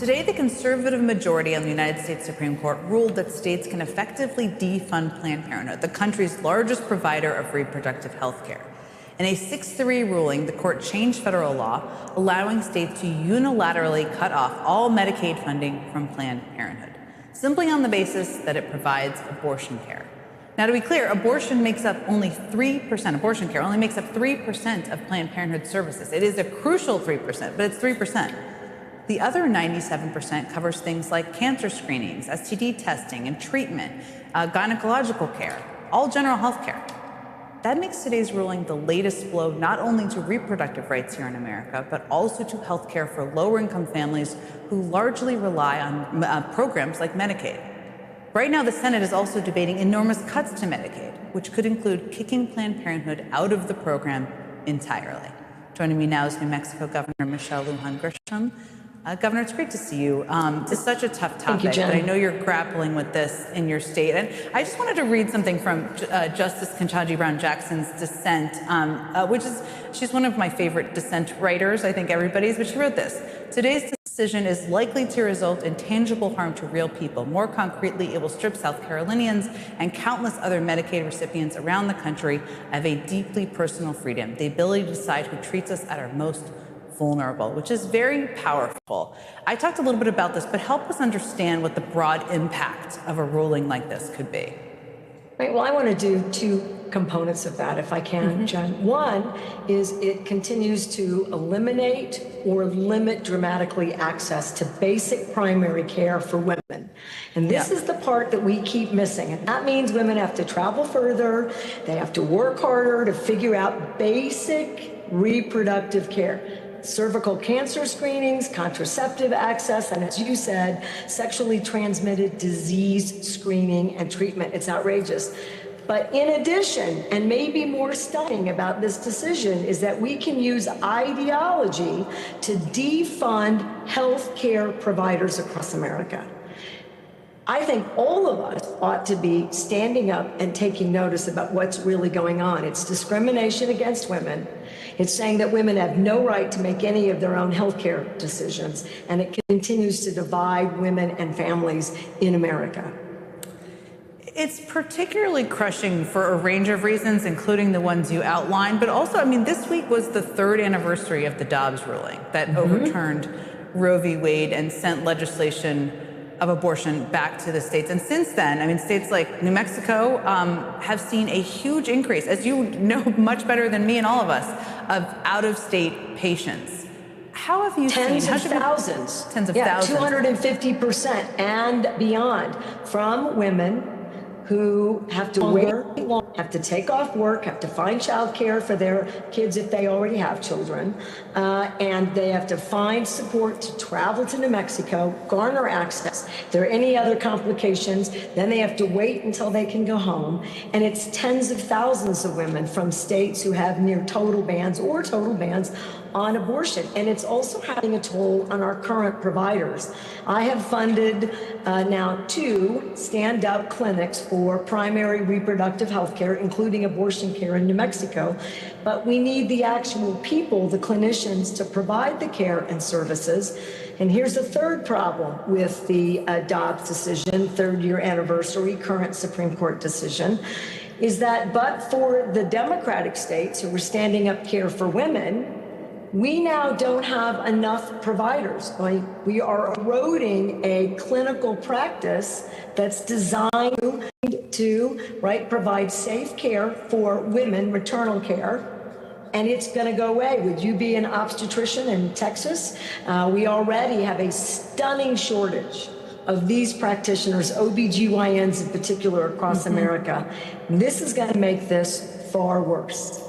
Today, the conservative majority on the United States Supreme Court ruled that states can effectively defund Planned Parenthood, the country's largest provider of reproductive health care. In a 6-3 ruling, the court changed federal law, allowing states to unilaterally cut off all Medicaid funding from Planned Parenthood, simply on the basis that it provides abortion care. Now, to be clear, abortion makes up only 3%, abortion care only makes up 3% of Planned Parenthood services. It is a crucial 3%, but it's 3%. The other 97% covers things like cancer screenings, STD testing and treatment, gynecological care, all general health care. That makes today's ruling the latest blow not only to reproductive rights here in America, but also to health care for lower-income families who largely rely on programs like Medicaid. Right now, the Senate is also debating enormous cuts to Medicaid, which could include kicking Planned Parenthood out of the program entirely. Joining me now is New Mexico Governor Michelle Lujan Grisham. Governor, it's great to see you. It's such a tough topic, but I know you're grappling with this in your state. And I just wanted to read something from Justice Ketanji Brown Jackson's dissent, she's one of my favorite dissent writers, I think everybody's, but she wrote this: "Today's decision is likely to result in tangible harm to real people. More concretely, it will strip South Carolinians and countless other Medicaid recipients around the country of a deeply personal freedom, the ability to decide who treats us at our most vulnerable," which is very powerful. I talked a little bit about this, but help us understand what the broad impact of a ruling like this could be. Right. Well, I want to do two components of that, if I can, Jen. One is it continues to eliminate or limit dramatically access to basic primary care for women. And this is the part that we keep missing. And that means women have to travel further. They have to work harder to figure out basic reproductive care. Cervical cancer screenings, contraceptive access, and as you said, sexually transmitted disease screening and treatment. It's outrageous. But in addition, and maybe more stunning about this decision, is that we can use ideology to defund healthcare providers across America. I think all of us ought to be standing up and taking notice about what's really going on. It's discrimination against women. It's saying that women have no right to make any of their own health care decisions, and it continues to divide women and families in America. It's particularly crushing for a range of reasons, including the ones you outlined, but also, I mean, this week was the 3rd anniversary of the Dobbs ruling that overturned Roe v. Wade and sent legislation of abortion back to the states. And since then, I mean, states like New Mexico have seen a huge increase, as you know much better than me and all of us, of out-of-state patients. How have you seen? Tens of thousands. 250% and beyond from women who have to wait long, have to take off work, have to find childcare for their kids if they already have children, and they have to find support to travel to New Mexico, garner access. If there are any other complications, then they have to wait until they can go home. And it's tens of thousands of women from states who have near total bans or total bans on abortion. And it's also having a toll on our current providers. I have funded now 2 stand-up clinics for primary reproductive health care, including abortion care in New Mexico. But we need the actual people, the clinicians, to provide the care and services. And here's a third problem with the Dobbs decision, 3rd-year anniversary, current Supreme Court decision, is that but for the Democratic states who were standing up care for women, we now don't have enough providers. We are eroding a clinical practice that's designed to provide safe care for women, maternal care, and it's going to go away. Would you be an obstetrician in Texas? We already have a stunning shortage of these practitioners, OBGYNs in particular, across America. This is going to make this far worse.